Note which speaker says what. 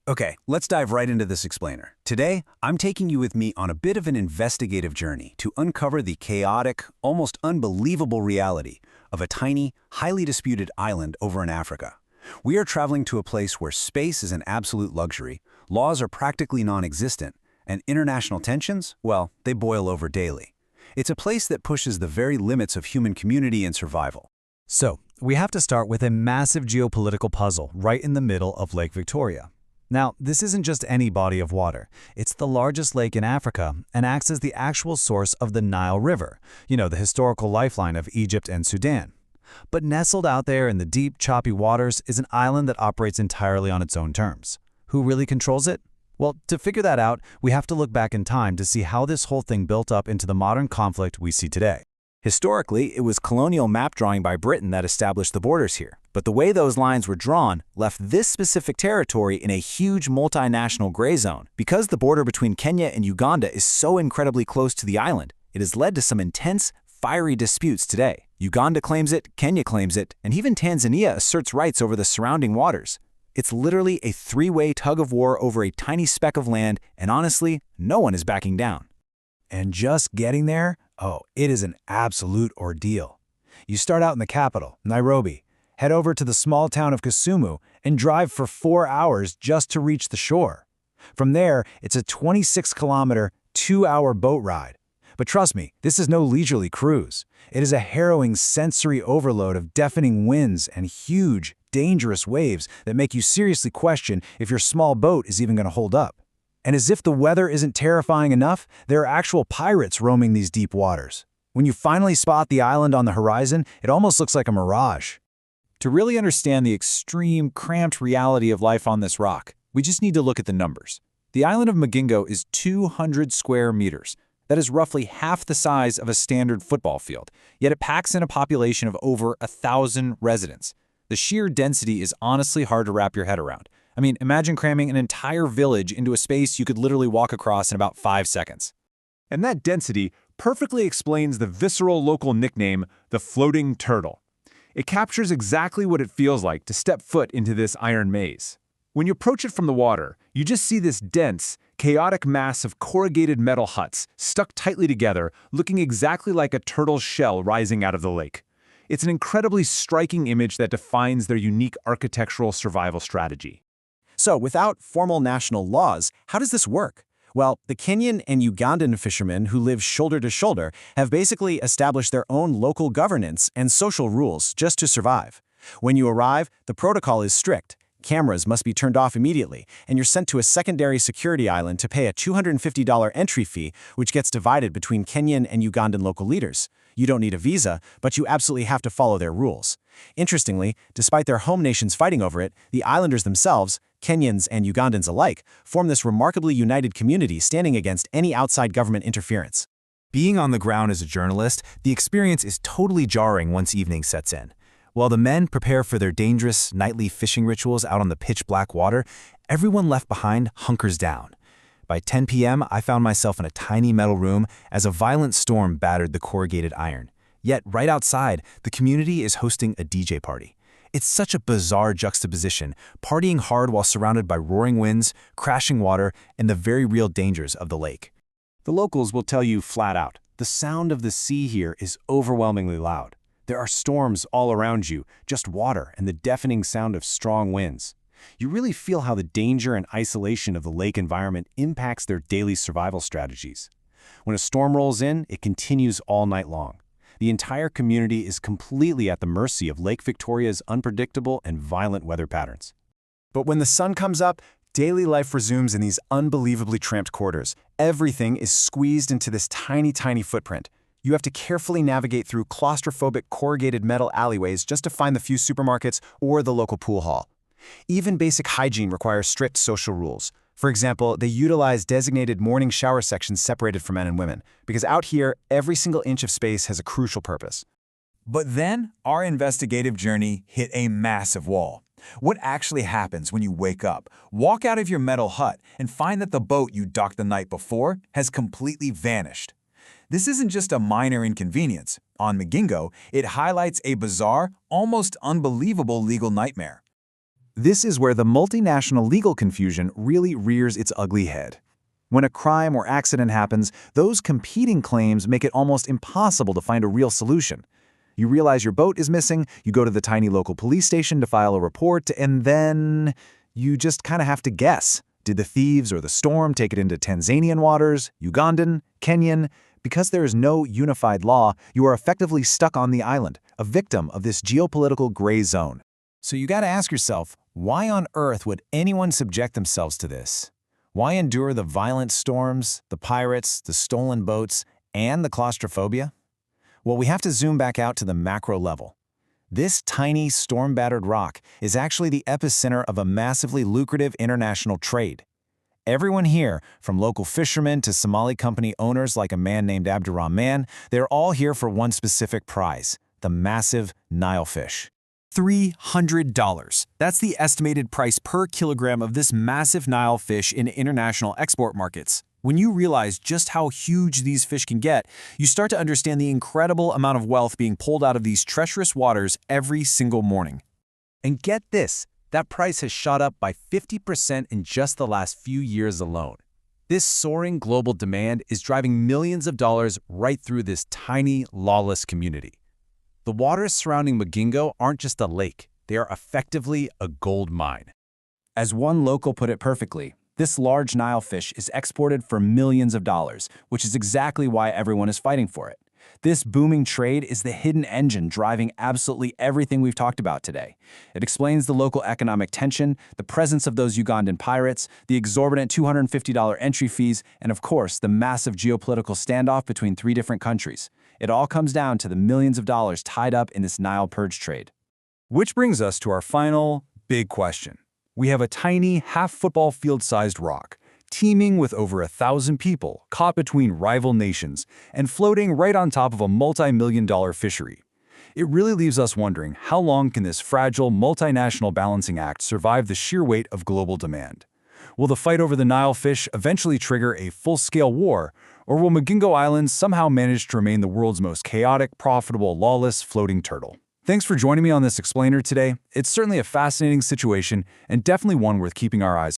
Speaker 1: Okay, let's dive right into this explainer. Today, I'm taking you with me on a bit of an investigative journey to uncover the chaotic, almost unbelievable reality of a tiny, highly disputed island over in Africa. We are traveling to a place where space is an absolute luxury, laws are practically non-existent, and international tensions, well, they boil over daily. It's a place that pushes the very limits of human community and survival.
Speaker 2: So, we have to start with a massive geopolitical puzzle right in the middle of Lake Victoria. Now, this isn't just any body of water. It's the largest lake in Africa and acts as the actual source of the Nile River, the historical lifeline of Egypt and Sudan. But nestled out there in the deep, choppy waters is an island that operates entirely on its own terms. Who really controls it? Well, to figure that out, we have to look back in time to see how this whole thing built up into the modern conflict we see today.
Speaker 1: Historically, it was colonial map drawing by Britain that established the borders here. But the way those lines were drawn left this specific territory in a huge multinational gray zone. Because the border between Kenya and Uganda is so incredibly close to the island, it has led to some intense, fiery disputes today. Uganda claims it, Kenya claims it, and even Tanzania asserts rights over the surrounding waters. It's literally a three-way tug of war over a tiny speck of land, and honestly, no one is backing down.
Speaker 2: And just getting there? Oh, it is an absolute ordeal. You start out in the capital, Nairobi, head over to the small town of Kisumu, and drive for 4 hours just to reach the shore. From there, it's a 26-kilometer, 2-hour boat ride. But trust me, this is no leisurely cruise. It is a harrowing sensory overload of deafening winds and huge, dangerous waves that make you seriously question if your small boat is even going to hold up. And as if the weather isn't terrifying enough, there are actual pirates roaming these deep waters. When you finally spot the island on the horizon, it almost looks like a mirage.
Speaker 3: To really understand the extreme, cramped reality of life on this rock, we just need to look at the numbers. The island of Magingo is 200 square meters. That is roughly half the size of a standard football field, yet it packs in a population of over 1,000 residents. The sheer density is honestly hard to wrap your head around. I mean, imagine cramming an entire village into a space you could literally walk across in about 5 seconds.
Speaker 4: And that density perfectly explains the visceral local nickname, the floating turtle. It captures exactly what it feels like to step foot into this iron maze. When you approach it from the water, you just see this dense, chaotic mass of corrugated metal huts stuck tightly together, looking exactly like a turtle's shell rising out of the lake. It's an incredibly striking image that defines their unique architectural survival strategy.
Speaker 1: So, without formal national laws, how does this work? Well, the Kenyan and Ugandan fishermen who live shoulder to shoulder have basically established their own local governance and social rules just to survive. When you arrive, the protocol is strict. Cameras must be turned off immediately, and you're sent to a secondary security island to pay a $250 entry fee, which gets divided between Kenyan and Ugandan local leaders. You don't need a visa, but you absolutely have to follow their rules. Interestingly, despite their home nations fighting over it, the islanders themselves, Kenyans and Ugandans alike, form this remarkably united community standing against any outside government interference.
Speaker 2: Being on the ground as a journalist, the experience is totally jarring once evening sets in. While the men prepare for their dangerous nightly fishing rituals out on the pitch-black water, everyone left behind hunkers down. By 10 p.m., I found myself in a tiny metal room as a violent storm battered the corrugated iron. Yet, right outside, the community is hosting a DJ party. It's such a bizarre juxtaposition, partying hard while surrounded by roaring winds, crashing water, and the very real dangers of the lake.
Speaker 1: The locals will tell you flat out, the sound of the sea here is overwhelmingly loud. There are storms all around you, just water and the deafening sound of strong winds. You really feel how the danger and isolation of the lake environment impacts their daily survival strategies. When a storm rolls in, it continues all night long. The entire community is completely at the mercy of Lake Victoria's unpredictable and violent weather patterns. But when the sun comes up, daily life resumes in these unbelievably cramped quarters. Everything is squeezed into this tiny, tiny footprint. You have to carefully navigate through claustrophobic corrugated metal alleyways just to find the few supermarkets or the local pool hall. Even basic hygiene requires strict social rules. For example, they utilize designated morning shower sections separated for men and women, because out here, every single inch of space has a crucial purpose.
Speaker 3: But then, our investigative journey hit a massive wall. What actually happens when you wake up, walk out of your metal hut, and find that the boat you docked the night before has completely vanished? This isn't just a minor inconvenience. On Magingo, it highlights a bizarre, almost unbelievable legal nightmare. This is where the multinational legal confusion really rears its ugly head. When a crime or accident happens, those competing claims make it almost impossible to find a real solution. You realize your boat is missing, you go to the tiny local police station to file a report, and then you just kind of have to guess. Did the thieves or the storm take it into Tanzanian waters, Ugandan, Kenyan? Because there is no unified law, you are effectively stuck on the island, a victim of this geopolitical gray zone.
Speaker 1: So you got to ask yourself, why on earth would anyone subject themselves to this? Why endure the violent storms, the pirates, the stolen boats, and the claustrophobia? Well, we have to zoom back out to the macro level. This tiny, storm-battered rock is actually the epicenter of a massively lucrative international trade. Everyone here, from local fishermen to Somali company owners like a man named Abdurrahman, they're all here for one specific prize, the massive Nile fish.
Speaker 3: $300. That's the estimated price per kilogram of this massive Nile fish in international export markets. When you realize just how huge these fish can get, you start to understand the incredible amount of wealth being pulled out of these treacherous waters every single morning.
Speaker 2: And get this, that price has shot up by 50% in just the last few years alone. This soaring global demand is driving millions of dollars right through this tiny, lawless community. The waters surrounding Magingo aren't just a lake, they are effectively a gold mine.
Speaker 1: As one local put it perfectly, this large Nile fish is exported for millions of dollars, which is exactly why everyone is fighting for it. This booming trade is the hidden engine driving absolutely everything we've talked about today. It explains the local economic tension, the presence of those Ugandan pirates, the exorbitant $250 entry fees, and of course, the massive geopolitical standoff between three different countries. It all comes down to the millions of dollars tied up in this Nile purge trade.
Speaker 3: Which brings us to our final big question. We have a tiny, half-football field-sized rock, teeming with over 1,000 people caught between rival nations and floating right on top of a multi-million-dollar fishery. It really leaves us wondering, how long can this fragile, multinational balancing act survive the sheer weight of global demand? Will the fight over the Nile fish eventually trigger a full-scale war, or will Magingo Island somehow manage to remain the world's most chaotic, profitable, lawless floating turtle? Thanks for joining me on this explainer today. It's certainly a fascinating situation and definitely one worth keeping our eyes on.